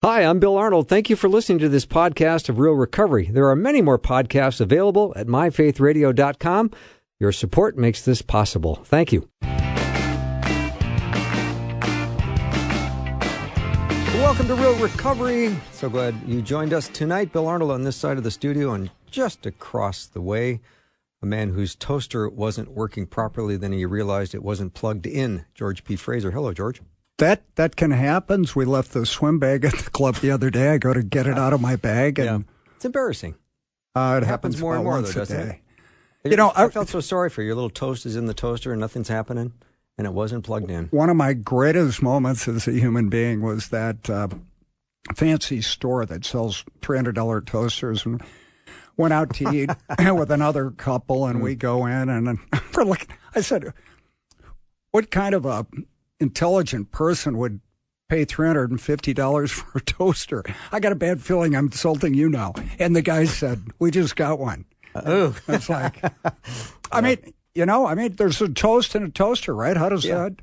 Hi, I'm Bill Arnold. Thank you for listening to this podcast of Real Recovery. There are many more podcasts available at myfaithradio.com. Your support makes this possible. Thank you. Welcome to Real Recovery. So glad you joined us tonight. Bill Arnold on this side of the studio, and just across the way, a man whose toaster wasn't working properly. Then he realized it wasn't plugged in. George P. Fraser. Hello, George. That can happen. We left the swim bag at the club the other day. I go to get it out of my bag, and it's embarrassing. It happens more and more, though, doesn't it? I felt so sorry for you. Your little toast is in the toaster and nothing's happening, and it wasn't plugged in. One of my greatest moments as a human being was that fancy store that sells $300 toasters, and went out to eat with another couple, and we go in, and we're like, I said, what kind of a intelligent person would pay $350 for a toaster? I got a bad feeling I'm insulting you now. And the guy said, we just got one. Oh, it's like, I mean, there's a toast and a toaster, right? How does that?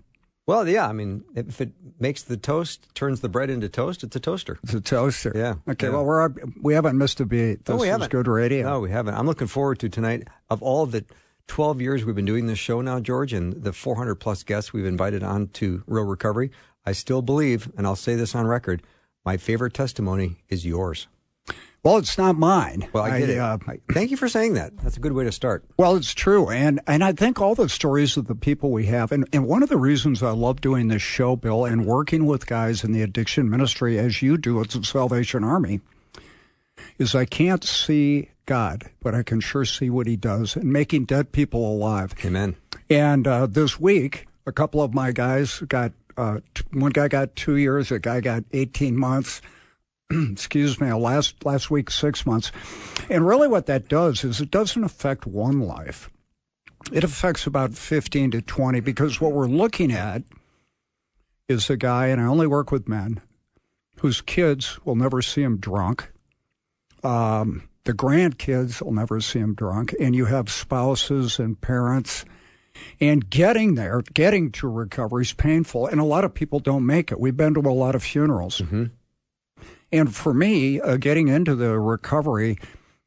Well, yeah. I mean, if it makes the toast, turns the bread into toast, it's a toaster. It's a toaster. Yeah. Okay. Yeah. Well, we haven't missed a beat. This is good radio. No, we haven't. I'm looking forward to tonight. Of all the 12 years we've been doing this show now, George, and the 400 plus guests we've invited on to Real Recovery, I still believe, and I'll say this on record, my favorite testimony is yours. Well, it's not mine. Well, I get it. Thank you for saying that. That's a good way to start. Well, it's true. And I think all the stories of the people we have, and one of the reasons I love doing this show, Bill, and working with guys in the addiction ministry, as you do at the Salvation Army, is I can't see God, but I can sure see what he does in making dead people alive. Amen. And this week, a couple of my guys got, one guy got 2 years, a guy got 18 months. Excuse me, last week, 6 months. And really what that does is it doesn't affect one life. It affects about 15 to 20, because what we're looking at is a guy, and I only work with men, whose kids will never see him drunk. The grandkids will never see him drunk. And you have spouses and parents. And getting to recovery is painful. And a lot of people don't make it. We've been to a lot of funerals. Mm-hmm. And for me, getting into the recovery,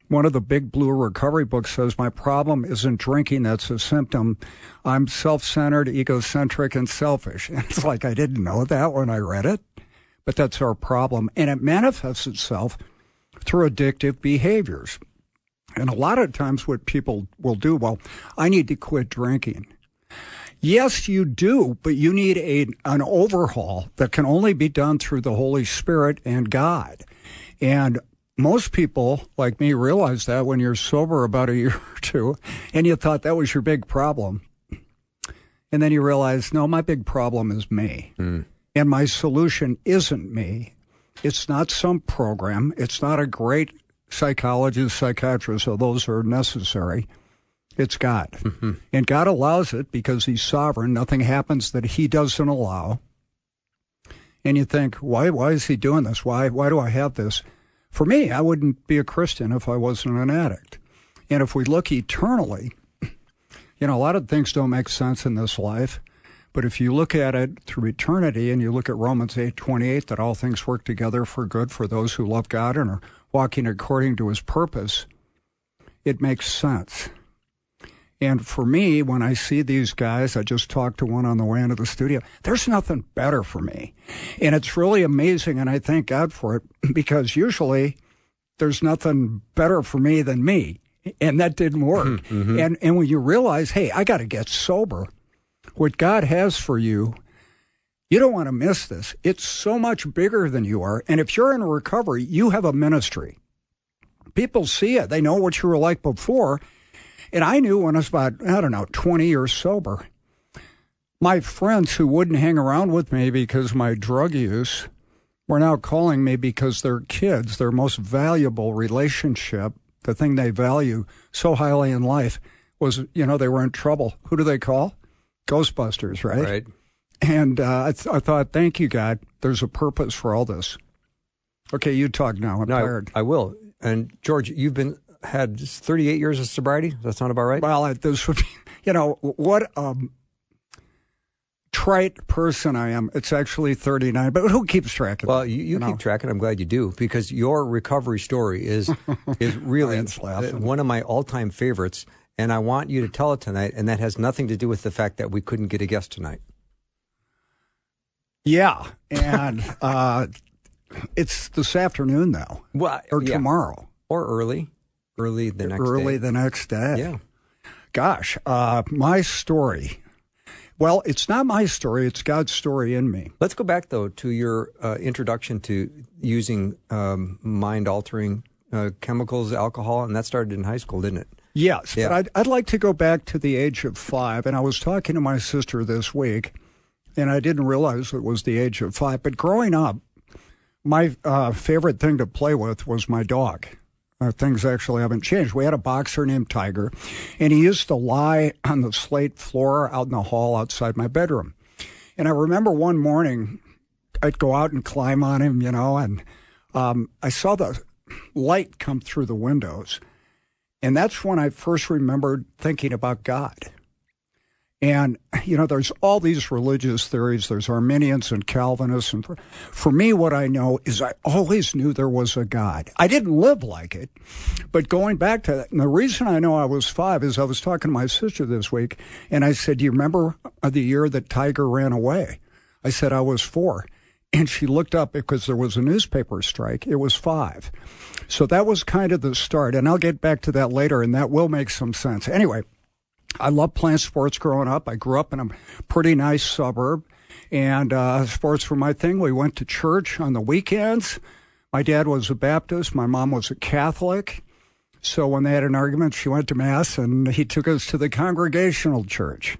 one of the big blue recovery books says, my problem isn't drinking, that's a symptom. I'm self-centered, egocentric, and selfish. And it's like, I didn't know that when I read it, but that's our problem. And it manifests itself through addictive behaviors. And a lot of times what people will do, well, I need to quit drinking. Yes, you do, but you need an overhaul that can only be done through the Holy Spirit and God. And most people, like me, realize that when you're sober about a year or two, and you thought that was your big problem. And then you realize, no, my big problem is me. Mm. And my solution isn't me. It's not some program. It's not a great psychologist, psychiatrist, so those are necessary. It's God. Mm-hmm. And God allows it because he's sovereign. Nothing happens that he doesn't allow. And you think, why is he doing this? Why do I have this? For me, I wouldn't be a Christian if I wasn't an addict. And if we look eternally, a lot of things don't make sense in this life. But if you look at it through eternity and you look at Romans 8:28, that all things work together for good for those who love God and are walking according to his purpose, it makes sense. And for me, when I see these guys, I just talked to one on the way into the studio, there's nothing better for me. And it's really amazing, and I thank God for it, because usually there's nothing better for me than me. And that didn't work. Mm-hmm. And when you realize, hey, I got to get sober, what God has for you, you don't want to miss this. It's so much bigger than you are. And if you're in recovery, you have a ministry. People see it. They know what you were like before. And I knew when I was about, 20 years sober, my friends who wouldn't hang around with me because of my drug use were now calling me because their kids, their most valuable relationship, the thing they value so highly in life was, they were in trouble. Who do they call? Ghostbusters, right? Right. And I thought, thank you, God. There's a purpose for all this. Okay, you talk now. I'm tired. I will. And George, you've had 38 years of sobriety. Does that sound about right? Well, this would be, trite person I am. It's actually 39, but who keeps track of it? Well, you keep track, and I'm glad you do, because your recovery story is really one of my all-time favorites, and I want you to tell it tonight, and that has nothing to do with the fact that we couldn't get a guest tonight. Yeah, and it's this afternoon, though, or tomorrow. Or early the next day. Early the next day. Yeah. Gosh, my story. Well, it's not my story. It's God's story in me. Let's go back, though, to your introduction to using mind-altering chemicals, alcohol, and that started in high school, didn't it? Yes, yeah. But I'd like to go back to the age of 5, and I was talking to my sister this week, and I didn't realize it was the age of 5. But growing up, my favorite thing to play with was my dog. Things actually haven't changed. We had a boxer named Tiger, and he used to lie on the slate floor out in the hall outside my bedroom. And I remember one morning, I'd go out and climb on him, and I saw the light come through the windows. And that's when I first remembered thinking about God. And, there's all these religious theories. There's Arminians and Calvinists. And for me, what I know is I always knew there was a God. I didn't live like it. But going back to that, and the reason I know I was 5 is I was talking to my sister this week, and I said, do you remember the year that Tiger ran away? I said, I was 4. And she looked up because there was a newspaper strike. It was 5. So that was kind of the start. And I'll get back to that later, and that will make some sense. Anyway, I loved playing sports growing up. I grew up in a pretty nice suburb, and sports were my thing. We went to church on the weekends. My dad was a Baptist. My mom was a Catholic. So when they had an argument, she went to Mass, and he took us to the Congregational church.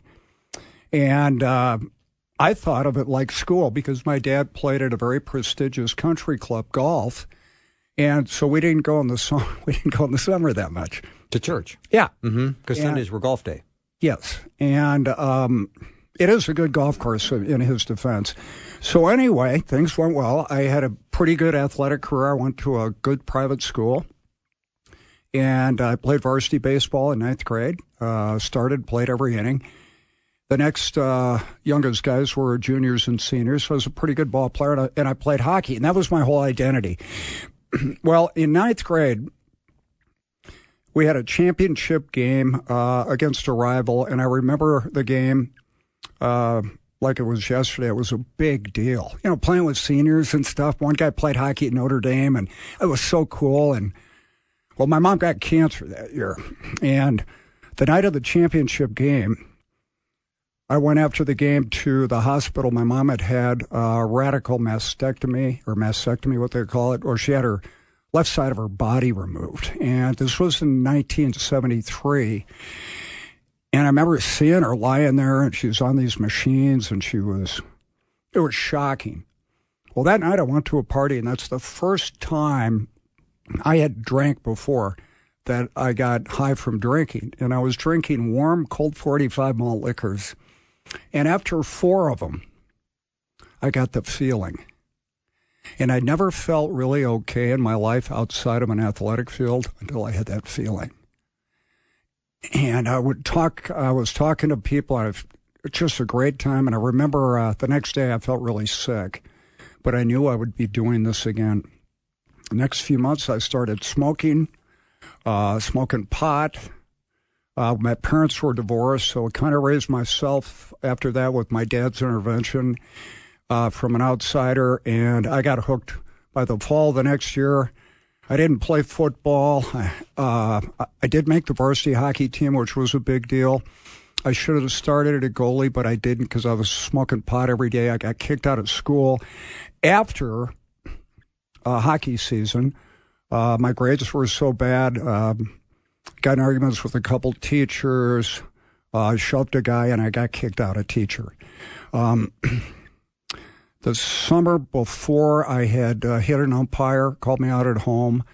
And I thought of it like school because my dad played at a very prestigious country club, golf. And so we didn't go in the summer that much. To church? Yeah. Because Sundays were golf day. Yes. And it is a good golf course in his defense. So anyway, things went well. I had a pretty good athletic career. I went to a good private school. And I played varsity baseball in 9th grade. Played every inning. The next youngest guys were juniors and seniors. So I was a pretty good ball player. And I played hockey. And that was my whole identity. Well, in 9th grade, we had a championship game against a rival, and I remember the game like it was yesterday. It was a big deal. Playing with seniors and stuff. One guy played hockey at Notre Dame, and it was so cool. And, well, my mom got cancer that year. And the night of the championship game, I went after the game to the hospital. My mom had a radical mastectomy, what they call it, or she had her left side of her body removed. And this was in 1973. And I remember seeing her lying there, and she was on these machines, and it was shocking. Well, that night I went to a party, and that's the first time I had drank before that I got high from drinking. And I was drinking warm, cold 45 malt liquors. And after 4 of them, I got the feeling. And I never felt really okay in my life outside of an athletic field until I had that feeling. And I was talking to people, and it's just a great time. And I remember the next day I felt really sick, but I knew I would be doing this again. The next few months I started smoking pot. My parents were divorced, so I kind of raised myself after that with my dad's intervention from an outsider, and I got hooked by the fall the next year. I didn't play football. I did make the varsity hockey team, which was a big deal. I should have started at a goalie, but I didn't because I was smoking pot every day. I got kicked out of school. After hockey season, my grades were so bad, got in arguments with a couple teachers, shoved a guy, and I got kicked out of teacher. The summer before, I had hit an umpire, called me out at home.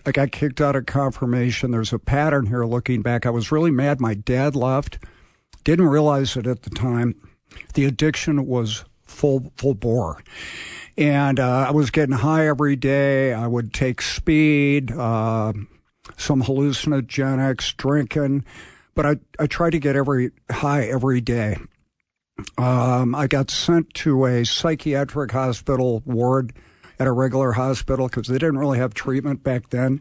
I got kicked out of confirmation. There's a pattern here looking back. I was really mad. My dad left. Didn't realize it at the time. The addiction was full bore. And I was getting high every day. I would take speed, some hallucinogenics, drinking. But I tried to get high every day. I got sent to a psychiatric hospital ward at a regular hospital because they didn't really have treatment back then.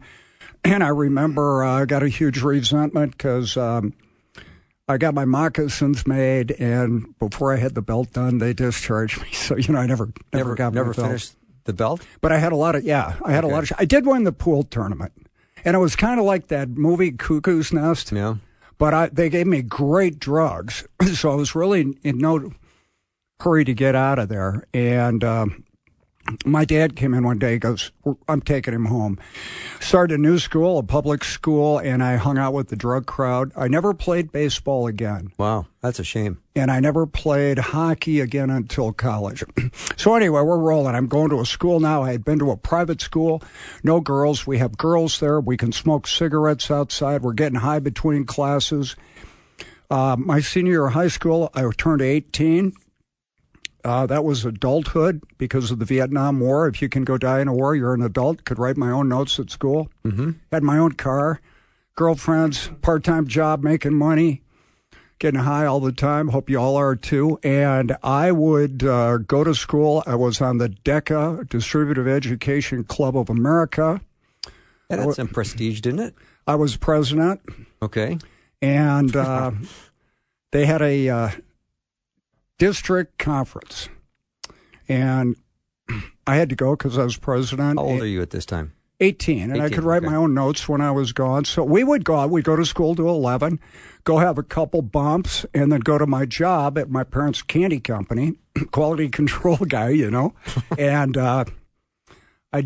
And I remember I got a huge resentment because I got my moccasins made, and before I had the belt done, they discharged me. So, I never got my belt. Finished the belt? But I had a lot of, I did win the pool tournament. And it was kind of like that movie Cuckoo's Nest. Yeah. But they gave me great drugs. So I was really in no hurry to get out of there. And my dad came in one day, goes, I'm taking him home. Started a new school, a public school, and I hung out with the drug crowd. I never played baseball again. Wow, that's a shame. And I never played hockey again until college. So anyway, we're rolling. I'm going to a school now. I had been to a private school. No girls. We have girls there. We can smoke cigarettes outside. We're getting high between classes. My senior year of high school, I turned 18. That was adulthood because of the Vietnam War. If you can go die in a war, you're an adult. Could write my own notes at school. Mm-hmm. Had my own car, girlfriends, part-time job, making money, getting high all the time. Hope you all are too. And I would go to school. I was on the DECA, Distributive Education Club of America. Yeah, that's some prestige, didn't it? I was president. Okay. And they had a district conference, and I had to go because I was president. How old are you at this time? 18, and I could write my own notes when I was gone. So we would go out. We'd go to school to 11, go have a couple bumps, and then go to my job at my parents' candy company, quality control guy, and I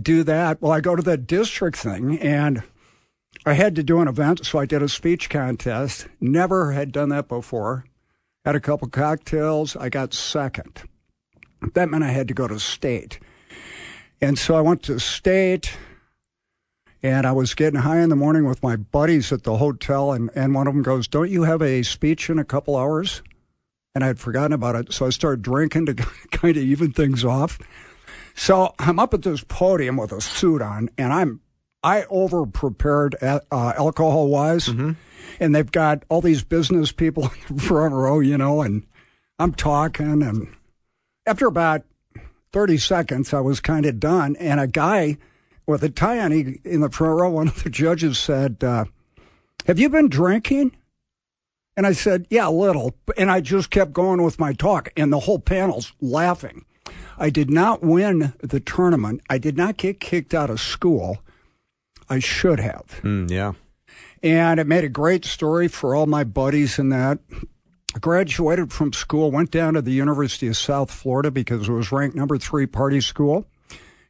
do that. Well, I go to the district thing, and I had to do an event, so I did a speech contest. Never had done that before. Had a couple cocktails. I got second. That meant I had to go to state. And so I went to state, and I was getting high in the morning with my buddies at the hotel, and one of them goes, don't you have a speech in a couple hours? And I had forgotten about it, so I started drinking to kind of even things off. So I'm up at this podium with a suit on, and I over-prepared alcohol-wise. Mm-hmm. And they've got all these business people in the front row, and I'm talking. And after about 30 seconds, I was kind of done. And a guy with a tie on in the front row, one of the judges said, have you been drinking? And I said, yeah, a little. And I just kept going with my talk. And the whole panel's laughing. I did not win the tournament. I did not get kicked out of school. I should have. Yeah. And it made a great story for all my buddies in that. I graduated from school, went down to the University of South Florida because it was ranked number 3 party school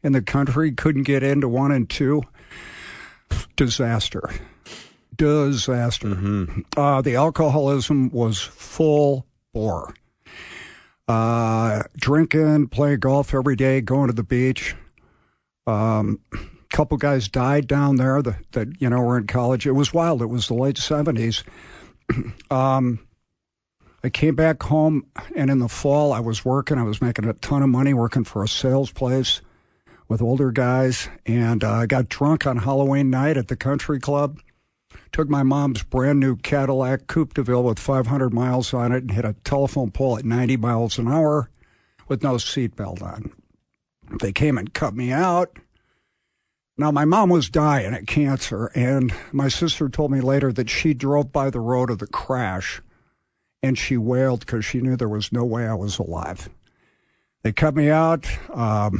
in the country. Couldn't get into 1 and 2. Disaster. Mm-hmm. The alcoholism was full bore. Drinking, playing golf every day, going to the beach. Couple guys died down there that were in college. It was wild. It was the late 70s. I came back home, and in the fall, I was working. I was making a ton of money working for a sales place with older guys, and I got drunk on Halloween night at the country club. Took my mom's brand new Cadillac Coupe de Ville with 500 miles on it and hit a telephone pole at 90 miles an hour with no seatbelt on. They came and cut me out. Now, my mom was dying of cancer, and my sister told me later that she drove by the road of the crash, and she wailed because she knew there was no way I was alive. They cut me out. I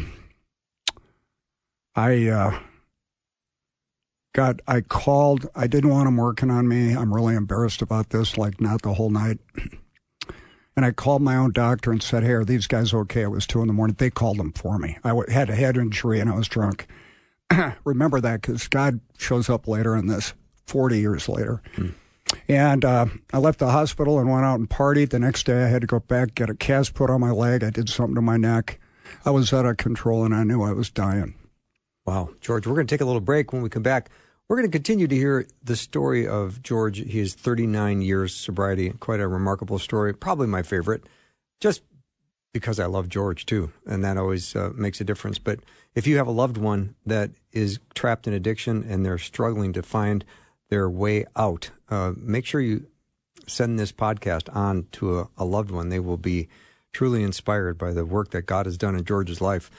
called. I didn't want them working on me. I'm really embarrassed about this, not the whole night. And I called my own doctor and said, hey, are these guys okay? It was 2 a.m. They called them for me. I had a head injury, and I was drunk. Remember that because God shows up later in this, 40 years later. And I left the hospital and went out and partied. The next day I had to go back, get a cast put on my leg. I did something to my neck. I was out of control, and I knew I was dying. Wow. George, we're going to take a little break. When we come back, we're going to continue to hear the story of George. He has 39 years sobriety, quite a remarkable story, probably my favorite, just because I love George, too, and that always makes a difference. But if you have a loved one that is trapped in addiction and they're struggling to find their way out, make sure you send this podcast on to a loved one, they will be truly inspired by the work that God has done in George's life.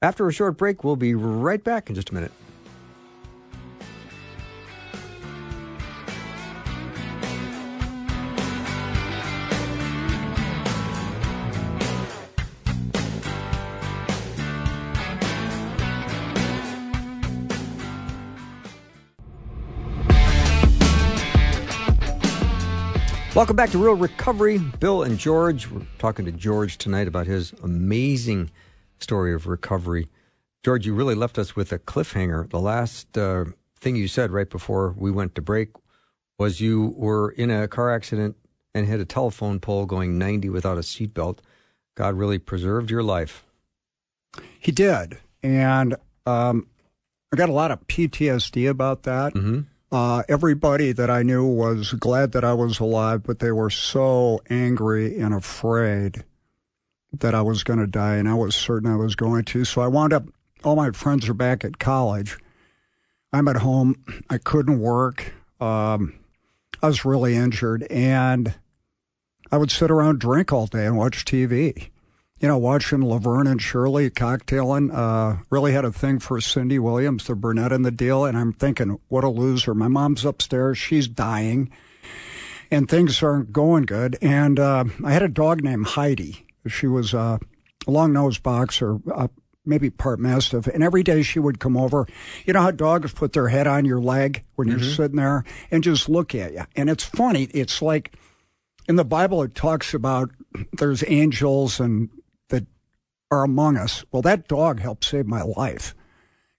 After a short break, we'll be right back in just a minute. Welcome back to Real Recovery. Bill and George. We're talking to George tonight about his amazing story of recovery. George, you really left us with a cliffhanger. The last thing you said right before we went to break was you were in a car accident and hit a telephone pole going 90 without a seatbelt. God really preserved your life. He did. And I got a lot of PTSD about that. Mm-hmm. Everybody that I knew was glad that I was alive, but they were so angry and afraid that I was going to die, and I was certain I was going to. So I wound up, all my friends are back at college. I'm at home. I couldn't work. I was really injured, and I would sit around, drink all day, and watch TV. You know, watching Laverne and Shirley cocktailing. Really had a thing for Cindy Williams, the brunette in the deal, and I'm thinking, what a loser. My mom's upstairs. She's dying, and things aren't going good. And I had a dog named Heidi. She was a long-nosed boxer, maybe part Mastiff, and every day she would come over. You know how dogs put their head on your leg when you're sitting there and just look at you? And it's funny. It's like in the Bible it talks about there's angels and that are among us. Well, that dog helped save my life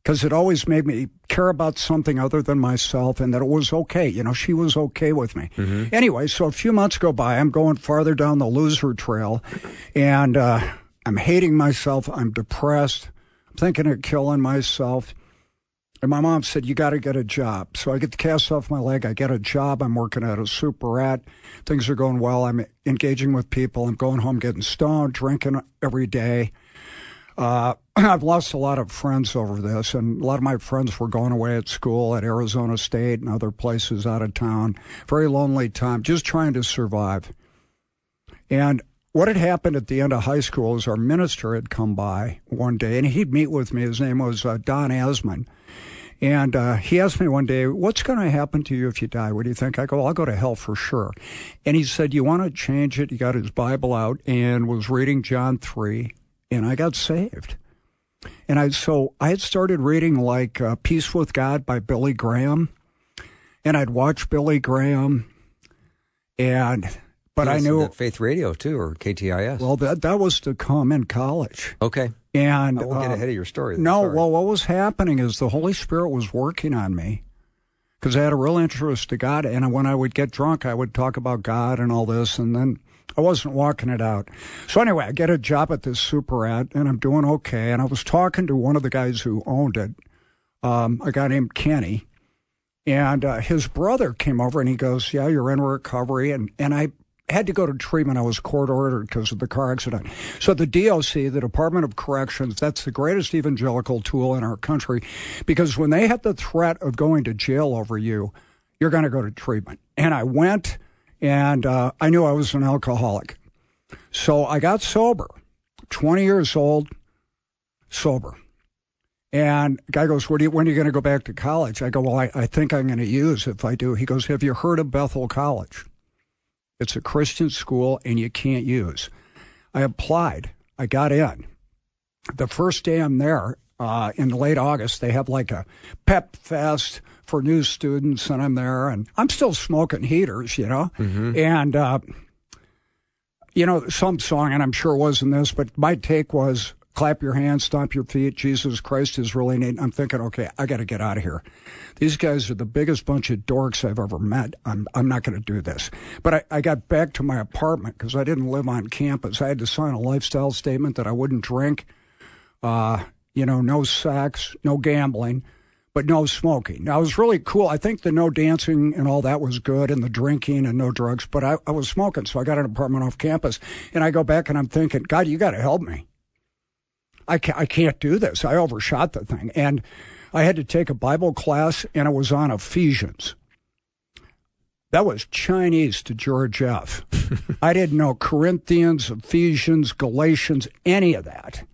because it always made me care about something other than myself and that it was okay. You know, she was okay with me. Mm-hmm. Anyway, so a few months go by. I'm going farther down the loser trail, and I'm hating myself. I'm depressed. I'm thinking of killing myself. And my mom said, you got to get a job. So I get the cast off my leg. I get a job. I'm working at a superette. Things are going well. I'm engaging with people. I'm going home getting stoned, drinking every day. I've lost a lot of friends over this, and a lot of my friends were going away at school at Arizona State and other places out of town. Very lonely time, just trying to survive. And what had happened at the end of high school is our minister had come by one day, and he'd meet with me. His name was Don Asman. And he asked me one day, what's going to happen to you if you die? What do you think? I go, well, I'll go to hell for sure. And he said, you want to change it? He got his Bible out and was reading John 3, and I got saved. And I had started reading like Peace with God by Billy Graham, and I'd watch Billy Graham, but I knew Faith Radio too, or KTIS. Well, that was to come in college. Okay. And I won't get ahead of your story. Well, what was happening is the Holy Spirit was working on me because I had a real interest to God. And when I would get drunk, I would talk about God and all this, and then I wasn't walking it out. So anyway, I get a job at this superette, and I'm doing okay. And I was talking to one of the guys who owned it, a guy named Kenny, and his brother came over, and he goes, yeah, you're in recovery. And I had to go to treatment. I was court-ordered because of the car accident. So the DOC, the Department of Corrections, that's the greatest evangelical tool in our country, because when they have the threat of going to jail over you, you're going to go to treatment. And I went, and I knew I was an alcoholic. So I got sober, 20 years old, sober. And the guy goes, when are you going to go back to college? I go, well, I think I'm going to use if I do. He goes, have you heard of Bethel College? It's a Christian school, and you can't use. I applied. I got in. The first day I'm there, in late August, they have like a pep fest for new students, and I'm there, and I'm still smoking heaters, you know. Mm-hmm. And, some song, and I'm sure it wasn't this, but my take was, clap your hands, stomp your feet, Jesus Christ is really neat. I'm thinking, okay, I got to get out of here. These guys are the biggest bunch of dorks I've ever met. I'm not going to do this. But I got back to my apartment because I didn't live on campus. I had to sign a lifestyle statement that I wouldn't drink, no sex, no gambling, but no smoking. Now, it was really cool. I think the no dancing and all that was good, and the drinking and no drugs, but I was smoking, so I got an apartment off campus. And I go back and I'm thinking, God, you got to help me. I can't do this. I overshot the thing. And I had to take a Bible class, and it was on Ephesians. That was Chinese to George F. I didn't know Corinthians, Ephesians, Galatians, any of that.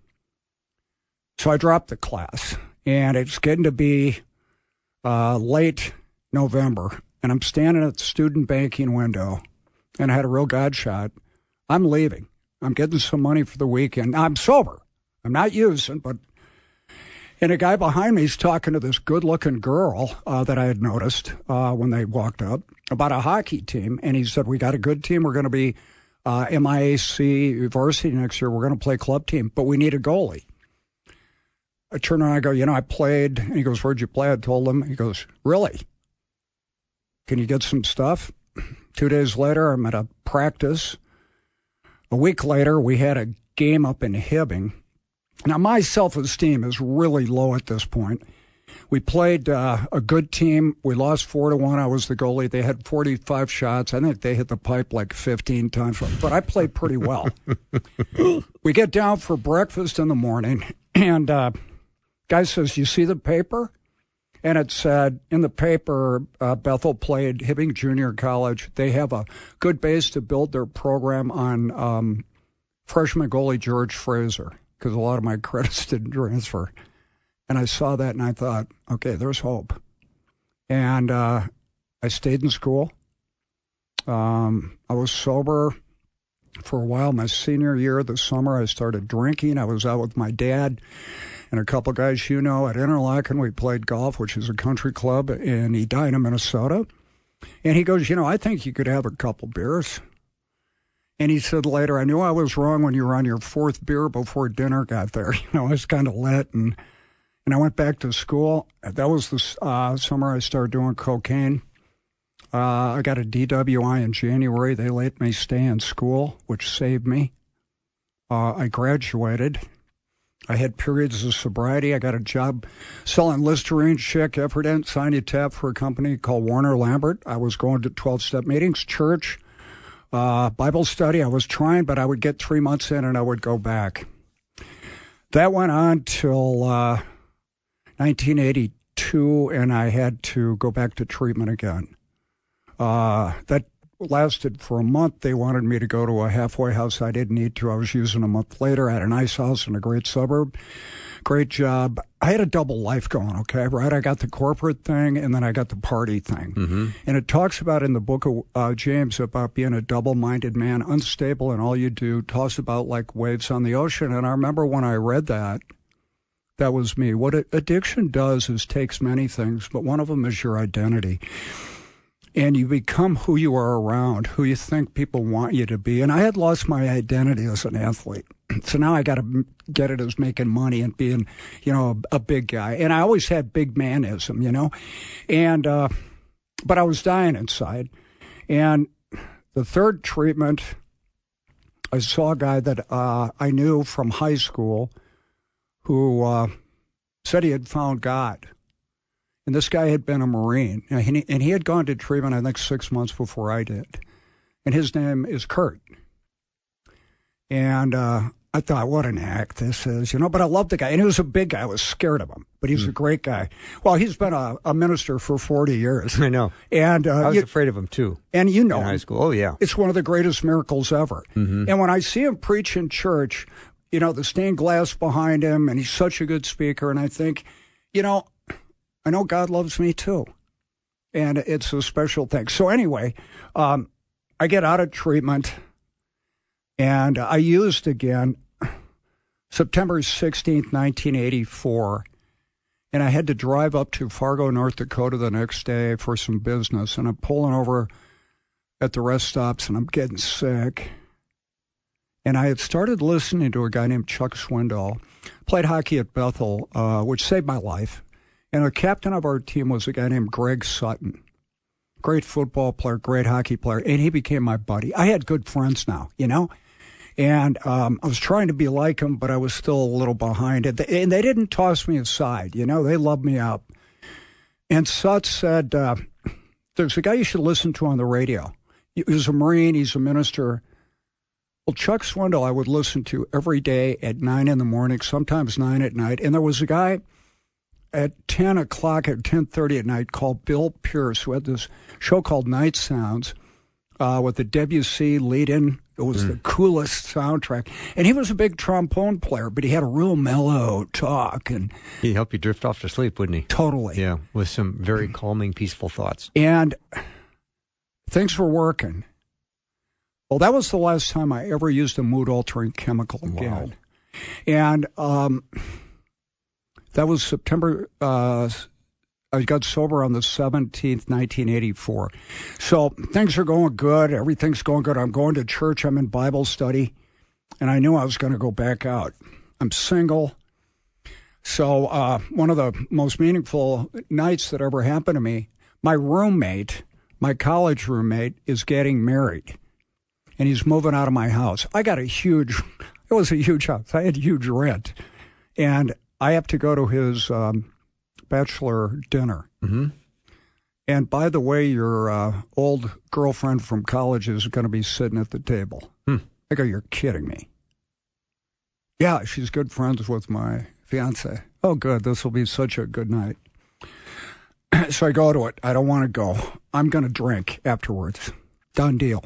So I dropped the class, and it's getting to be late November, and I'm standing at the student banking window, and I had a real God shot. I'm leaving. I'm getting some money for the weekend. I'm sober. I'm not using, but... And a guy behind me is talking to this good-looking girl that I had noticed when they walked up about a hockey team. And he said, we got a good team. We're going to be MIAC varsity next year. We're going to play club team, but we need a goalie. I turn around and I go, I played. And he goes, where'd you play? I told him. He goes, really? Can you get some stuff? 2 days later, I'm at a practice. A week later, we had a game up in Hibbing. Now, my self-esteem is really low at this point. We played a good team. We lost 4-1. I was the goalie. They had 45 shots. I think they hit the pipe like 15 times, but I played pretty well. We get down for breakfast in the morning, and guy says, you see the paper? And it said, in the paper, Bethel played Hibbing Junior College. They have a good base to build their program on freshman goalie George Fraser, because a lot of my credits didn't transfer. And I saw that and I thought, okay, there's hope. And I stayed in school. I was sober for a while. My senior year, the summer, I started drinking. I was out with my dad and a couple guys at Interlaken. We played golf, which is a country club in Edina, Minnesota. And he goes, I think you could have a couple beers. And he said later, I knew I was wrong when you were on your fourth beer before dinner got there. I was kind of lit. And I went back to school. That was the summer I started doing cocaine. I got a DWI in January. They let me stay in school, which saved me. I graduated. I had periods of sobriety. I got a job selling Listerine, Chic, Effordent, Signy Tap for a company called Warner Lambert. I was going to 12-step meetings, church, Bible study. I was trying, but I would get 3 months in and I would go back. That went on till 1982, and I had to go back to treatment again. That lasted for a month. They wanted me to go to a halfway house. I didn't need to. I was using a month later. I had a nice house in a great suburb. Great job. I had a double life going, okay, right? I got the corporate thing, and then I got the party thing. Mm-hmm. And it talks about in the book of James about being a double-minded man, unstable in all you do, tossed about like waves on the ocean. And I remember when I read that, that was me. What addiction does is takes many things, but one of them is your identity. And you become who you are around, who you think people want you to be. And I had lost my identity as an athlete. So now I got to get it as making money and being, a big guy. And I always had big manism, And, but I was dying inside. And the third treatment, I saw a guy that I knew from high school who said he had found God. And this guy had been a Marine, and he had gone to treatment, I think, 6 months before I did. And his name is Kurt. And I thought, what an act this is, but I loved the guy. And he was a big guy. I was scared of him, but he was a great guy. Well, he's been a minister for 40 years. I know. And I was afraid of him, too. And in high school. Oh, yeah. It's one of the greatest miracles ever. Mm-hmm. And when I see him preach in church, the stained glass behind him, and he's such a good speaker, and I think, I know God loves me too, and it's a special thing. So anyway, I get out of treatment, and I used again September 16th, 1984, and I had to drive up to Fargo, North Dakota the next day for some business, and I'm pulling over at the rest stops, and I'm getting sick. And I had started listening to a guy named Chuck Swindoll, played hockey at Bethel, which saved my life. And the captain of our team was a guy named Greg Sutton. Great football player, great hockey player, and he became my buddy. I had good friends now, And I was trying to be like him, but I was still a little behind it. And they didn't toss me aside, They loved me up. And Sut said, there's a guy you should listen to on the radio. He's a Marine, he's a minister. Well, Chuck Swindoll I would listen to every day at 9 in the morning, sometimes 9 at night. And there was a guy at 10 o'clock at 10:30 at night, called Bill Pierce, who had this show called Night Sounds with the Debussy lead-in. It was the coolest soundtrack. And he was a big trombone player, but he had a real mellow talk. And he'd help you drift off to sleep, wouldn't he? Totally. Yeah, with some very calming, peaceful thoughts. And things were working. Well, that was the last time I ever used a mood-altering chemical again. Wow. And that was September. I got sober on the 17th, 1984. So things are going good. Everything's going good. I'm going to church. I'm in Bible study. And I knew I was going to go back out. I'm single. So one of the most meaningful nights that ever happened to me, my roommate, my college roommate, is getting married. And he's moving out of my house. I got it was a huge house. I had huge rent. And I have to go to his bachelor dinner. Mm-hmm. And by the way, your old girlfriend from college is going to be sitting at the table. I go, you're kidding me. Yeah, she's good friends with my fiance. Oh, good. This will be such a good night. So I go to it. I don't want to go. I'm going to drink afterwards. Done deal.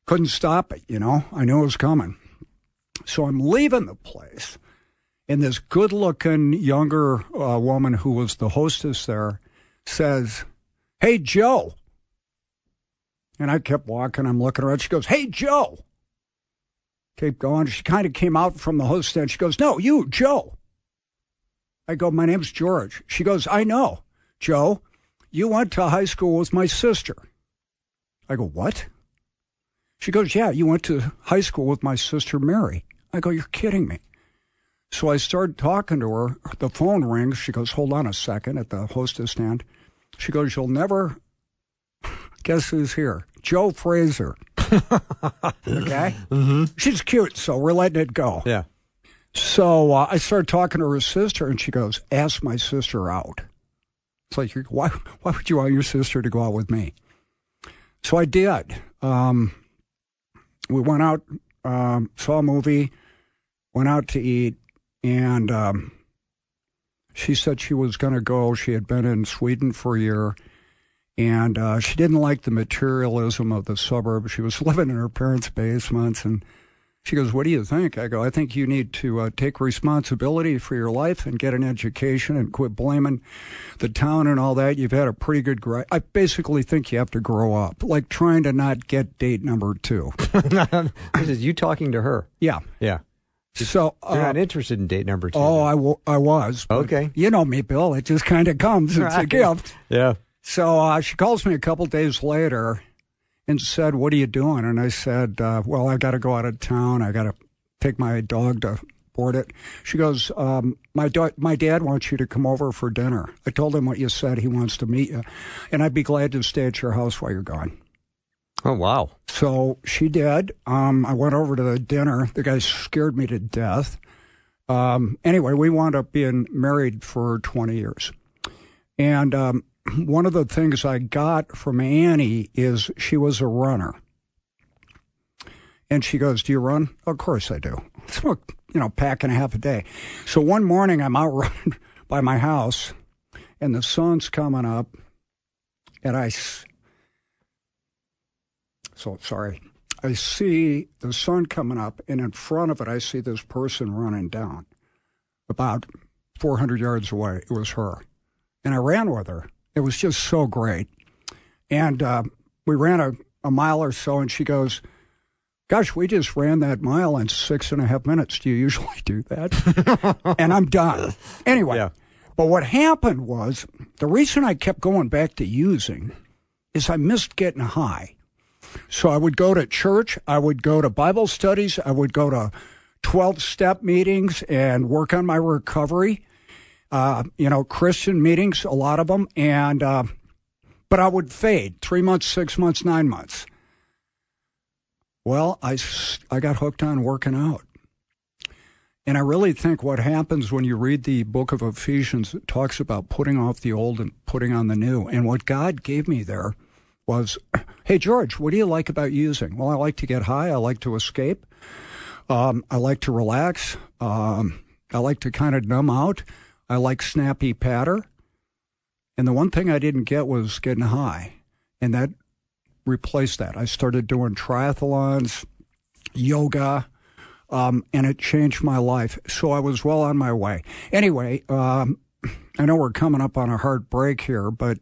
Couldn't stop it, I knew it was coming. So I'm leaving the place. And this good-looking younger woman who was the hostess there says, "Hey, Joe." And I kept walking. I'm looking around. She goes, "Hey, Joe." Keep going. She kind of came out from the host stand. She goes, "No, you, Joe." I go, "My name's George." She goes, "I know. Joe, you went to high school with my sister." I go, "What?" She goes, "Yeah, you went to high school with my sister, Mary." I go, "You're kidding me." So I started talking to her. The phone rings. She goes, "Hold on a second," at the hostess stand. She goes, "You'll never guess who's here. Joe Fraser." Okay? Mm-hmm. She's cute, so we're letting it go. Yeah. So I started talking to her sister, and she goes, "Ask my sister out." It's like, why would you want your sister to go out with me? So I did. We went out, saw a movie, went out to eat. And she said she was going to go. She had been in Sweden for a year, and she didn't like the materialism of the suburbs. She was living in her parents' basements, and she goes, "What do you think?" I go, "I think you need to take responsibility for your life and get an education and quit blaming the town and all that. You've had a pretty good I basically think you have to grow up, like trying to not get date number 2. This is you talking to her. Yeah. Yeah. So you're not interested in date number 2. Oh, I was. Okay. You know me, Bill. It just kind of comes. It's a gift. Yeah. So she calls me a couple days later and said, "What are you doing?" And I said, "Well, I got to go out of town. I got to take my dog to board it." She goes, my dad wants you to come over for dinner." I told him what you said. He wants to meet you. And I'd be glad to stay at your house while you're gone. Oh, wow. So she did. I went over to the dinner. The guy scared me to death. Anyway, we wound up being married for 20 years. And one of the things I got from Annie is she was a runner. And she goes, "Do you run?" "Of course I do." So, pack and a half a day. So one morning I'm out running by my house, and the sun's coming up, and I see the sun coming up, and in front of it, I see this person running down about 400 yards away. It was her. And I ran with her. It was just so great. And we ran a mile or so, and she goes, "Gosh, we just ran that mile in 6.5 minutes. Do you usually do that?" And I'm done. Anyway, yeah. But what happened was, the reason I kept going back to using is I missed getting high. So I would go to church, I would go to Bible studies, I would go to 12-step meetings and work on my recovery, Christian meetings, a lot of them, and but I would fade 3 months, 6 months, 9 months. Well, I got hooked on working out. And I really think what happens when you read the book of Ephesians, it talks about putting off the old and putting on the new. And what God gave me there was, "Hey, George, what do you like about using?" "Well, I like to get high. I like to escape. I like to relax. I like to kind of numb out. I like snappy patter. And the one thing I didn't get was getting high. And that replaced that. I started doing triathlons, yoga, and it changed my life. So I was well on my way. Anyway, I know we're coming up on a hard break here, but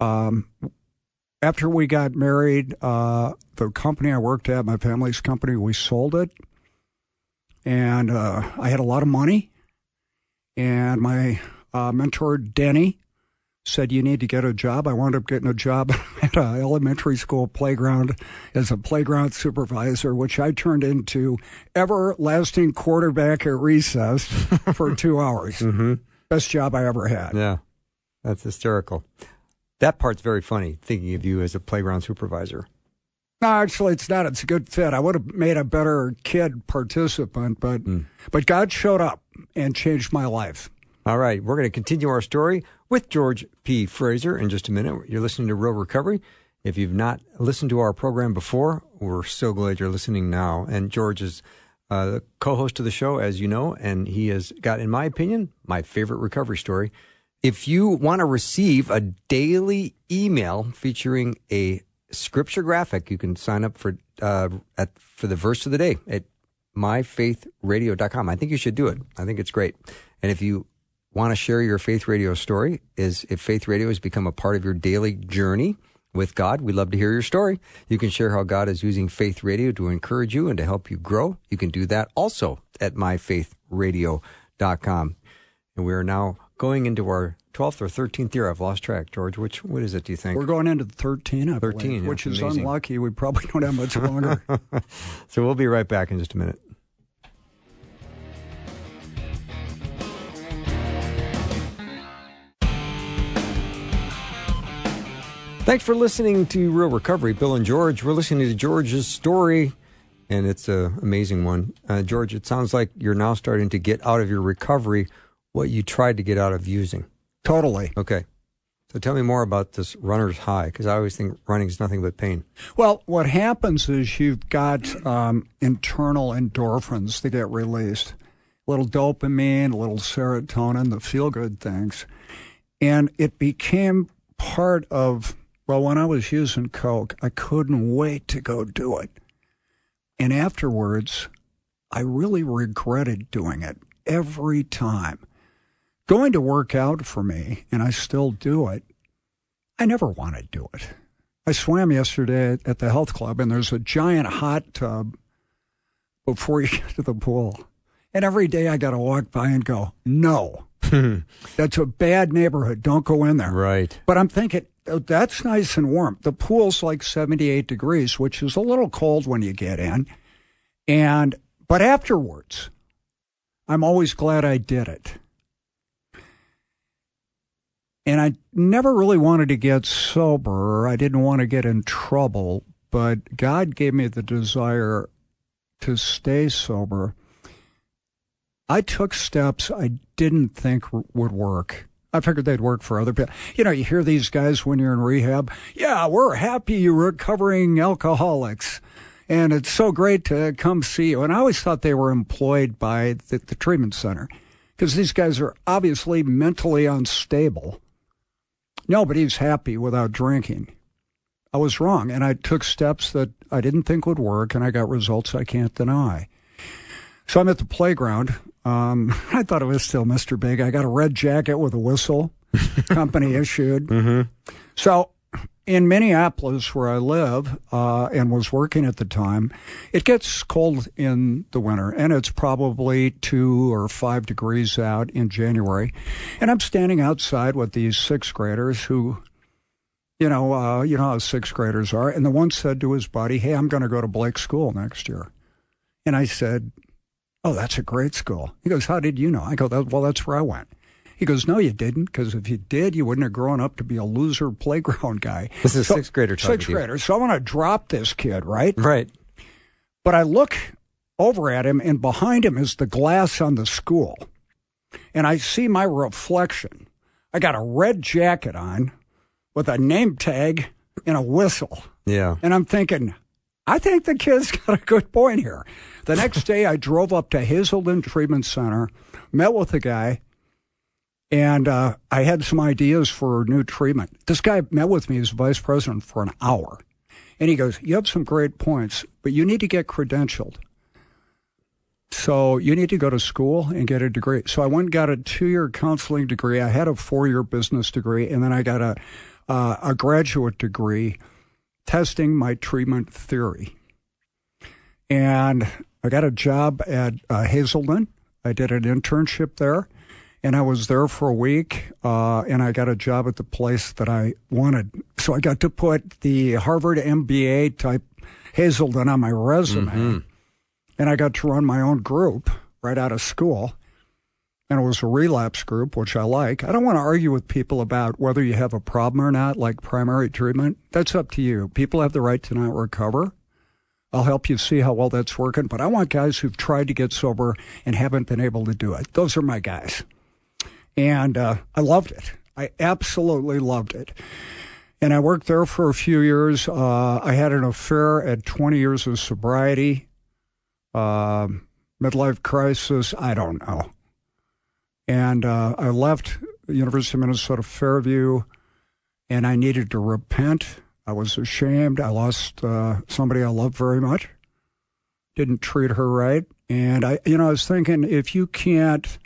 after we got married, the company I worked at, my family's company, we sold it. And I had a lot of money. And my mentor, Denny, said, you need to get a job. I wound up getting a job at an elementary school playground as a playground supervisor, which I turned into everlasting quarterback at recess for 2 hours. Mm-hmm. Best job I ever had. Yeah, that's hysterical. That part's very funny, thinking of you as a playground supervisor. No, actually, it's not. It's a good fit. I would have made a better kid participant, but God showed up and changed my life. All right, we're going to continue our story with George P. Fraser in just a minute. You're listening to Real Recovery. If you've not listened to our program before, we're so glad you're listening now. And George is the co-host of the show, as you know, and he has got, in my opinion, my favorite recovery story. If you want to receive a daily email featuring a scripture graphic, you can sign up for the verse of the day at myfaithradio.com. I think you should do it. I think it's great. And if you want to share your Faith Radio story, if Faith Radio has become a part of your daily journey with God, we'd love to hear your story. You can share how God is using Faith Radio to encourage you and to help you grow. You can do that also at myfaithradio.com. And we are now going into our 12th or 13th year. I've lost track, George. What is it, do you think? We're going into 13, I believe, 13, which is amazing. Unlucky. We probably don't have much longer. So we'll be right back in just a minute. Thanks for listening to Real Recovery. Bill and George, we're listening to George's story, and it's an amazing one. George, it sounds like you're now starting to get out of your recovery what you tried to get out of using. Totally. Okay. So tell me more about this runner's high, because I always think running is nothing but pain. Well, what happens is you've got internal endorphins that get released. A little dopamine, a little serotonin, the feel-good things. And it became part of... Well, when I was using Coke, I couldn't wait to go do it. And afterwards, I really regretted doing it every time. Going to work out for me, and I still do it, I never want to do it. I swam yesterday at the health club, and there's a giant hot tub before you get to the pool. And every day I got to walk by and go, no, that's a bad neighborhood. Don't go in there. Right. But I'm thinking, oh, that's nice and warm. The pool's like 78 degrees, which is a little cold when you get in. But afterwards, I'm always glad I did it. And I never really wanted to get sober. I didn't want to get in trouble, but God gave me the desire to stay sober. I took steps I didn't think would work. I figured they'd work for other people. You know, you hear these guys when you're in rehab, yeah, we're happy recovering alcoholics, and it's so great to come see you. And I always thought they were employed by the treatment center, because these guys are obviously mentally unstable. Nobody's happy without drinking. I was wrong, and I took steps that I didn't think would work, and I got results I can't deny. So I'm at the playground. I thought it was still Mr. Big. I got a red jacket with a whistle, company issued. Mm-hmm. So in Minneapolis, where I live and was working at the time, it gets cold in the winter, and it's probably 2 or 5 degrees out in January. And I'm standing outside with these sixth graders who, you know how sixth graders are. And the one said to his buddy, hey, I'm going to go to Blake School next year. And I said, oh, that's a great school. He goes, how did you know? I go, well, that's where I went. He goes, no, you didn't, because if you did, you wouldn't have grown up to be a loser playground guy. This is a sixth grader talking. Sixth grader. So I want to drop this kid, right? Right. But I look over at him, and behind him is the glass on the school. And I see my reflection. I got a red jacket on with a name tag and a whistle. Yeah. And I'm thinking, I think the kid's got a good point here. The next day, I drove up to Hazelden Treatment Center, met with the guy, And I had some ideas for new treatment. This guy met with me as vice president for an hour. And he goes, you have some great points, but you need to get credentialed. So you need to go to school and get a degree. So I went and got a 2-year counseling degree. I had a 4-year business degree, and then I got a graduate degree testing my treatment theory. And I got a job at Hazelden. I did an internship there, and I was there for a week, and I got a job at the place that I wanted. So I got to put the Harvard MBA type Hazelden on my resume. Mm-hmm. And I got to run my own group right out of school. And it was a relapse group, which I like. I don't want to argue with people about whether you have a problem or not, like primary treatment. That's up to you. People have the right to not recover. I'll help you see how well that's working. But I want guys who've tried to get sober and haven't been able to do it. Those are my guys. And I loved it. I absolutely loved it. And I worked there for a few years. I had an affair at 20 years of sobriety. Midlife crisis, I don't know. And I left the University of Minnesota Fairview, and I needed to repent. I was ashamed. I lost somebody I loved very much. Didn't treat her right. And I was thinking, if you can't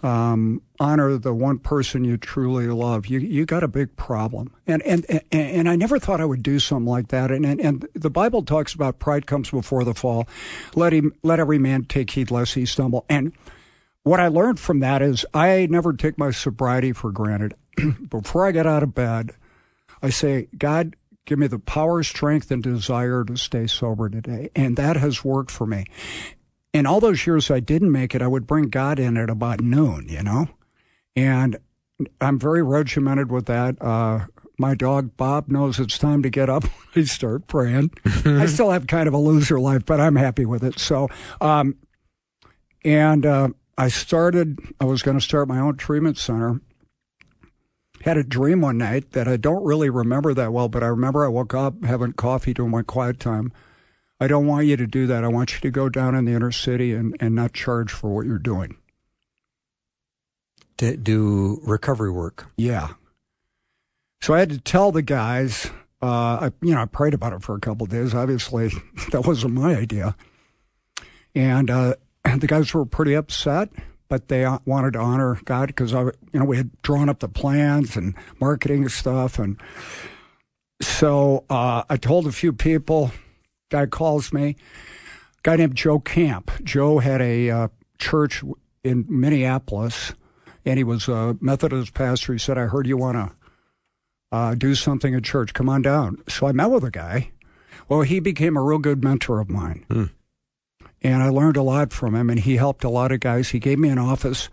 honor the one person you truly love, you got a big problem. And I never thought I would do something like that. And the Bible talks about pride comes before the fall. Let every man take heed lest he stumble. And what I learned from that is I never take my sobriety for granted. Before I get out of bed, I say, God, give me the power, strength, and desire to stay sober today. And that has worked for me. In all those years I didn't make it, I would bring God in at about noon, And I'm very regimented with that. My dog, Bob, knows it's time to get up when I start praying. I still have kind of a loser life, but I'm happy with it. So, I was going to start my own treatment center. Had a dream one night that I don't really remember that well, but I remember I woke up having coffee during my quiet time. I don't want you to do that. I want you to go down in the inner city and not charge for what you're doing. To do recovery work. Yeah. So I had to tell the guys, I prayed about it for a couple of days. Obviously, that wasn't my idea. And the guys were pretty upset, but they wanted to honor God because, we had drawn up the plans and marketing stuff. And so I told a few people. Guy calls me, guy named Joe Camp. Joe had a church in Minneapolis, and he was a Methodist pastor. He said, I heard you want to do something at church. Come on down. So I met with the guy. Well, he became a real good mentor of mine. And I learned a lot from him, and he helped a lot of guys. He gave me an office.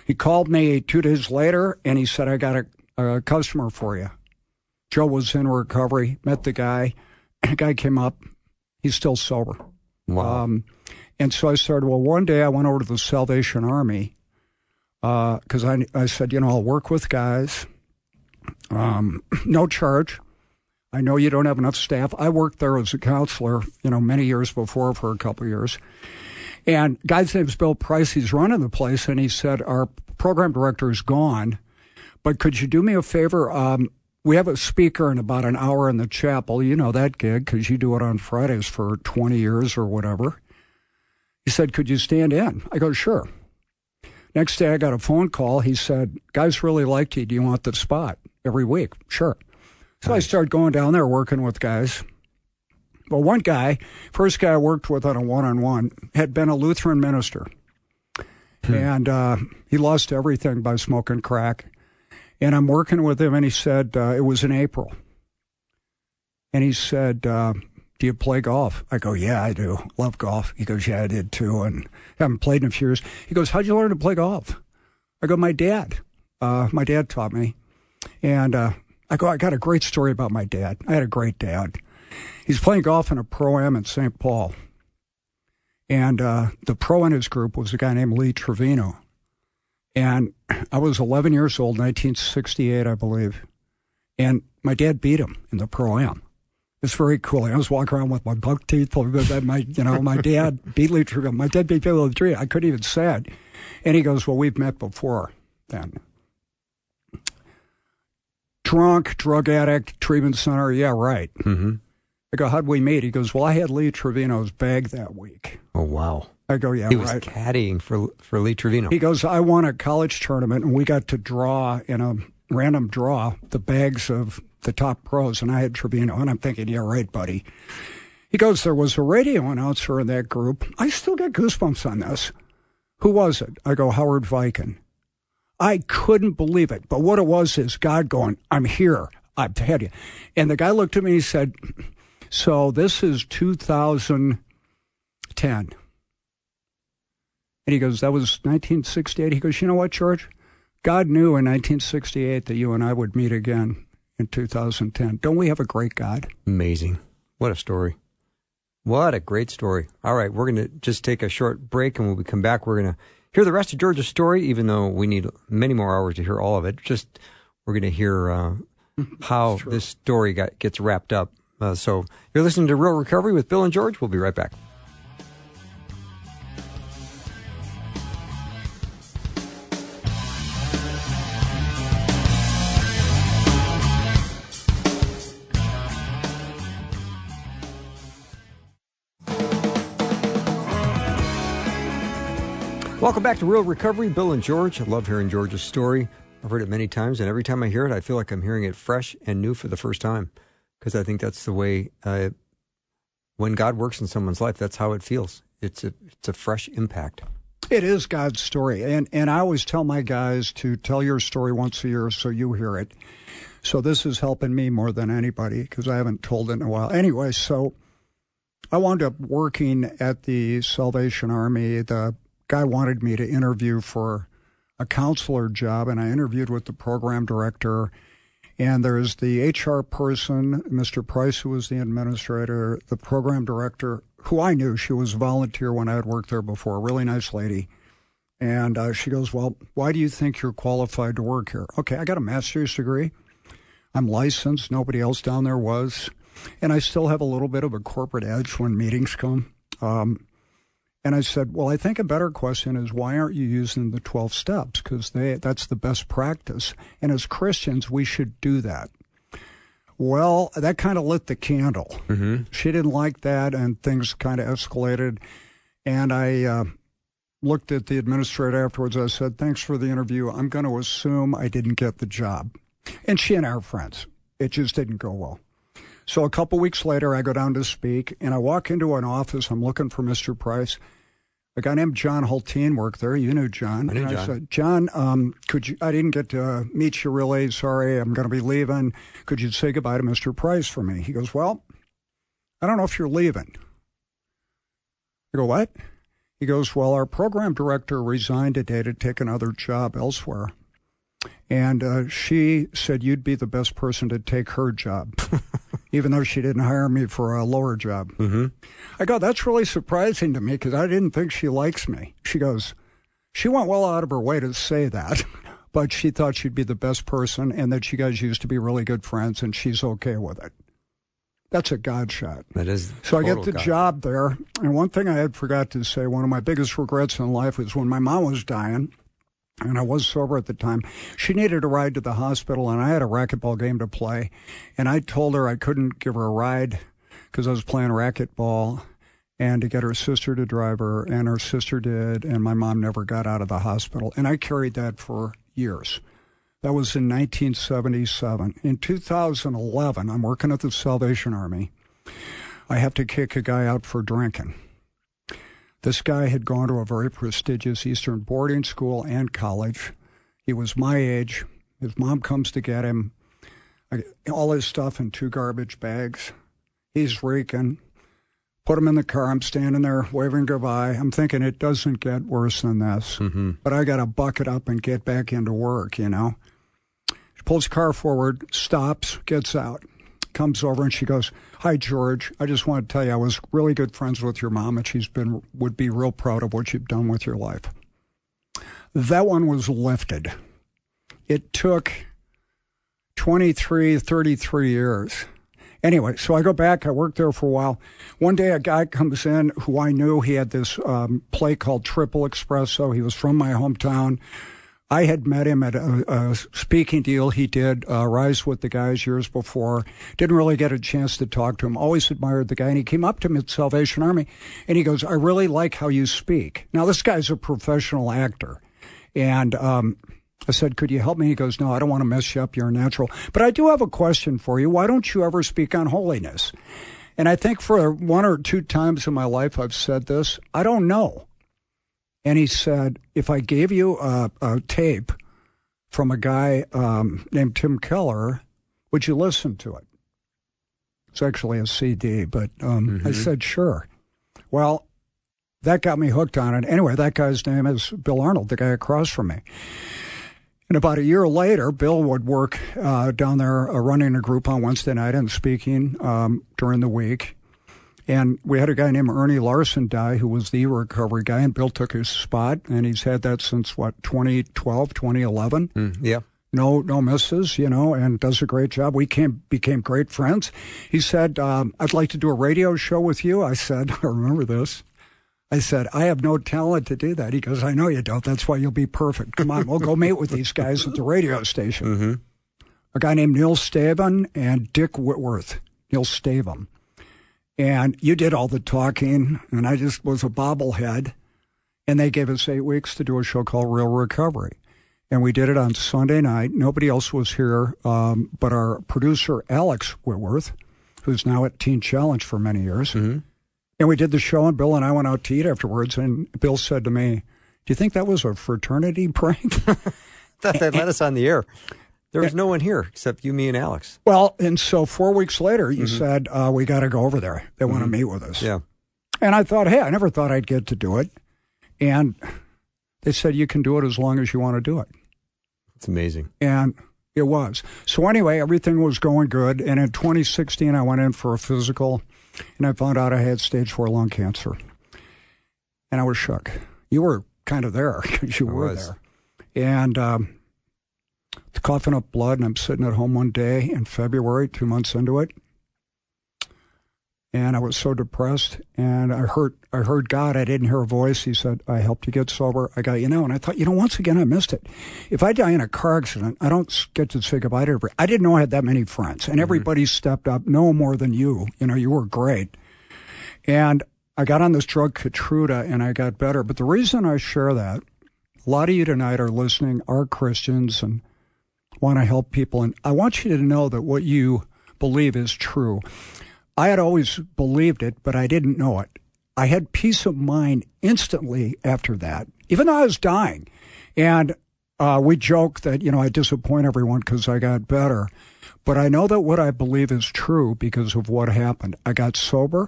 He called me 2 days later, and he said, I got a customer for you. Joe was in recovery, met the guy. The guy came up. He's still sober. Wow. And so I started, one day I went over to the Salvation Army because I said, I'll work with guys. No charge. I know you don't have enough staff. I worked there as a counselor, many years before for a couple of years. And guy's name's Bill Price. He's running the place. And he said, our program director is gone, but could you do me a favor? We have a speaker in about an hour in the chapel. You know that gig because you do it on Fridays for 20 years or whatever. He said, could you stand in? I go, sure. Next day I got a phone call. He said, guys really liked you. Do you want the spot every week? Sure. So I started going down there working with guys. Well, one guy, first guy I worked with on a one-on-one, had been a Lutheran minister. And he lost everything by smoking crack. And I'm working with him, and he said, it was in April. And he said, do you play golf? I go, yeah, I do. Love golf. He goes, yeah, I did too, and haven't played in a few years. He goes, how'd you learn to play golf? I go, my dad. My dad taught me. And I go, I got a great story about my dad. I had a great dad. He's playing golf in a Pro-Am in St. Paul. And the pro in his group was a guy named Lee Trevino. And I was 11 years old, 1968, I believe. And my dad beat him in the Pro-Am. It's very cool. I was walking around with my buck teeth. My dad beat Lee Trevino. My dad beat Lee Trevino. I couldn't even say it. And he goes, well, we've met before. then. Drunk, drug addict, treatment center. Yeah, right. Mm-hmm. I go, how'd we meet? He goes, well, I had Lee Trevino's bag that week. Oh, wow. I go, yeah, he was right. caddying for Lee Trevino. He goes, I won a college tournament, and we got to draw in a random draw the bags of the top pros, and I had Trevino. And I'm thinking, yeah, right, buddy. He goes, there was a radio announcer in that group. I still get goosebumps on this. Who was it? I go, Howard Viken. I couldn't believe it. But what it was is God going, I'm here. I've had you. And the guy looked at me and he said, so this is 2010. And he goes, that was 1968. He goes, you know what, George? God knew in 1968 that you and I would meet again in 2010. Don't we have a great God? Amazing. What a story. What a great story. All right, we're going to just take a short break, and when we come back, we're going to hear the rest of George's story, even though we need many more hours to hear all of it. Just we're going to hear how this story gets wrapped up. So you're listening to Real Recovery with Bill and George. We'll be right back. Welcome back to Real Recovery. Bill and George. I love hearing George's story. I've heard it many times, and every time I hear it, I feel like I'm hearing it fresh and new for the first time, because I think that's the way when God works in someone's life, that's how it feels. It's a fresh impact. It is God's story, and I always tell my guys to tell your story once a year so you hear it. So this is helping me more than anybody, because I haven't told it in a while. Anyway, so I wound up working at the Salvation Army. The guy wanted me to interview for a counselor job, and I interviewed with the program director. And there's the HR person, Mr. Price, who was the administrator, the program director, who I knew. She was a volunteer when I had worked there before, a really nice lady. And she goes, well, why do you think you're qualified to work here? Okay, I got a master's degree. I'm licensed. Nobody else down there was. And I still have a little bit of a corporate edge when meetings come. And I said, well, I think a better question is, why aren't you using the 12 steps? Because that's the best practice. And as Christians, we should do that. Well, that kind of lit the candle. Mm-hmm. She didn't like that, and things kind of escalated. And I looked at the administrator afterwards. I said, thanks for the interview. I'm going to assume I didn't get the job. And she and I are friends. It just didn't go well. So a couple weeks later, I go down to speak, and I walk into an office. I'm looking for Mr. Price. A guy named John Hulteen worked there. You knew John. I knew John. I said, John, could you? I didn't get to meet you really. Sorry, I'm going to be leaving. Could you say goodbye to Mr. Price for me? He goes, well, I don't know if you're leaving. I go, what? He goes, well, our program director resigned today to take another job elsewhere. And she said you'd be the best person to take her job, even though she didn't hire me for a lower job. Mm-hmm. I go, that's really surprising to me, because I didn't think she likes me. She goes, she went well out of her way to say that, but she thought she'd be the best person and that you guys used to be really good friends, and she's okay with it. That's a God shot. That is. So I get the job there. And one thing I had forgot to say, one of my biggest regrets in life was when my mom was dying, and I was sober at the time. She needed a ride to the hospital, and I had a racquetball game to play. And I told her I couldn't give her a ride because I was playing racquetball, and to get her sister to drive her, and her sister did, and my mom never got out of the hospital. And I carried that for years. That was in 1977. In 2011, I'm working at the Salvation Army. I have to kick a guy out for drinking. This guy had gone to a very prestigious Eastern boarding school and college. He was my age. His mom comes to get him. All his stuff in 2 garbage bags. He's reeking. Put him in the car. I'm standing there waving goodbye. I'm thinking it doesn't get worse than this. Mm-hmm. But I got to buck it up and get back into work, you know. She pulls the car forward, stops, gets out, comes over, and she goes, hi, George. I just want to tell you I was really good friends with your mom, and would be real proud of what you've done with your life. That one was lifted. It took 33 years. Anyway, so I go back. I worked there for a while. One day a guy comes in who I knew. He had this play called Triple Espresso. He was from my hometown. I had met him at a speaking deal he did, Rise with the Guys, years before. Didn't really get a chance to talk to him. Always admired the guy. And he came up to me at Salvation Army, and he goes, I really like how you speak. Now, this guy's a professional actor. And I said, could you help me? He goes, no, I don't want to mess you up. You're a natural. But I do have a question for you. Why don't you ever speak on holiness? And I think for 1 or 2 times in my life I've said this. I don't know. And he said, if I gave you a tape from a guy named Tim Keller, would you listen to it? It's actually a CD, but I said, sure. Well, that got me hooked on it. Anyway, that guy's name is Bill Arnold, the guy across from me. And about a year later, Bill would work down there running a group on Wednesday night and speaking during the week. And we had a guy named Ernie Larson die, who was the recovery guy, and Bill took his spot, and he's had that since, 2012, 2011? Yeah. No misses, and does a great job. We became great friends. He said, I'd like to do a radio show with you. I said, I remember this. I said, I have no talent to do that. He goes, I know you don't. That's why you'll be perfect. Come on, we'll go meet with these guys at the radio station. Mm-hmm. A guy named Neil Stavin and Dick Whitworth. Neil Stavin. And you did all the talking, and I just was a bobblehead. And they gave us 8 weeks to do a show called Real Recovery. And we did it on Sunday night. Nobody else was here but our producer, Alex Whitworth, who's now at Teen Challenge for many years. Mm-hmm. And we did the show, and Bill and I went out to eat afterwards. And Bill said to me, do you think that was a fraternity prank? Thought they let us on the air. There was no one here except you, me, and Alex. Well, and so 4 weeks later, you said, we got to go over there. They want to meet with us. Yeah. And I thought, hey, I never thought I'd get to do it. And they said, you can do it as long as you want to do it. It's amazing. And it was. So anyway, everything was going good. And in 2016, I went in for a physical, and I found out I had stage 4 lung cancer. And I was shook. You were kind of there because you were there. And coughing up blood, and I'm sitting at home one day in February, 2 months into it, and I was so depressed, and I heard God. I didn't hear a voice. He said, I helped you get sober. I got, and I thought, once again, I missed it. If I die in a car accident, I don't get to say goodbye to everybody. I didn't know I had that many friends, and everybody stepped up, no more than you. You were great. And I got on this drug, Keytruda, and I got better. But the reason I share that, a lot of you tonight are listening, are Christians, and want to help people. And I want you to know that what you believe is true. I had always believed it, but I didn't know it. I had peace of mind instantly after that, even though I was dying. And we joke that, I disappoint everyone because I got better. But I know that what I believe is true because of what happened. I got sober.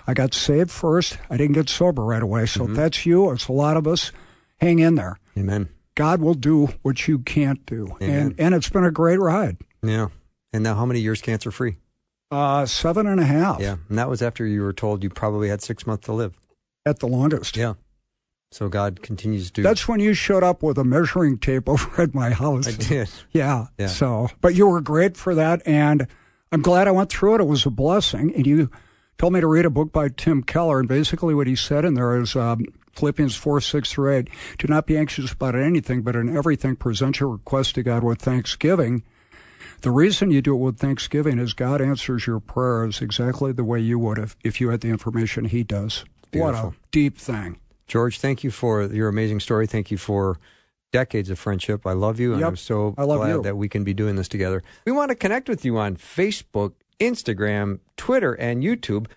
I got saved first. I didn't get sober right away. So if that's you, it's a lot of us. Hang in there. Amen. God will do what you can't do. And it's been a great ride. Yeah. And now how many years cancer-free? 7.5. Yeah. And that was after you were told you probably had 6 months to live. At the longest. Yeah. So God continues to... That's when you showed up with a measuring tape over at my house. I did. Yeah. So, but you were great for that. And I'm glad I went through it. It was a blessing. And you told me to read a book by Tim Keller. And basically what he said in there is... Philippians 4:6-8, do not be anxious about anything, but in everything present your request to God with thanksgiving. The reason you do it with thanksgiving is God answers your prayers exactly the way you would if you had the information he does. Beautiful. What a deep thing. George, thank you for your amazing story. Thank you for decades of friendship. I love you, and I'm so glad that we can be doing this together. We want to connect with you on Facebook, Instagram, Twitter, and YouTube.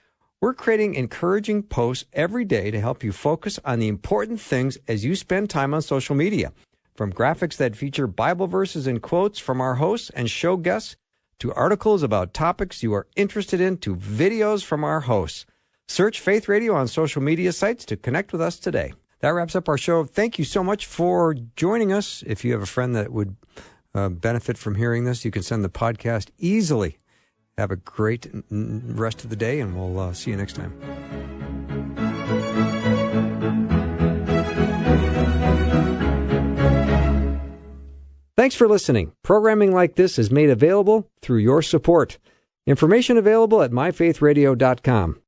We're creating encouraging posts every day to help you focus on the important things as you spend time on social media. From graphics that feature Bible verses and quotes from our hosts and show guests, to articles about topics you are interested in, to videos from our hosts. Search Faith Radio on social media sites to connect with us today. That wraps up our show. Thank you so much for joining us. If you have a friend that would benefit from hearing this, you can send the podcast easily. Have a great rest of the day, and we'll see you next time. Thanks for listening. Programming like this is made available through your support. Information available at myfaithradio.com.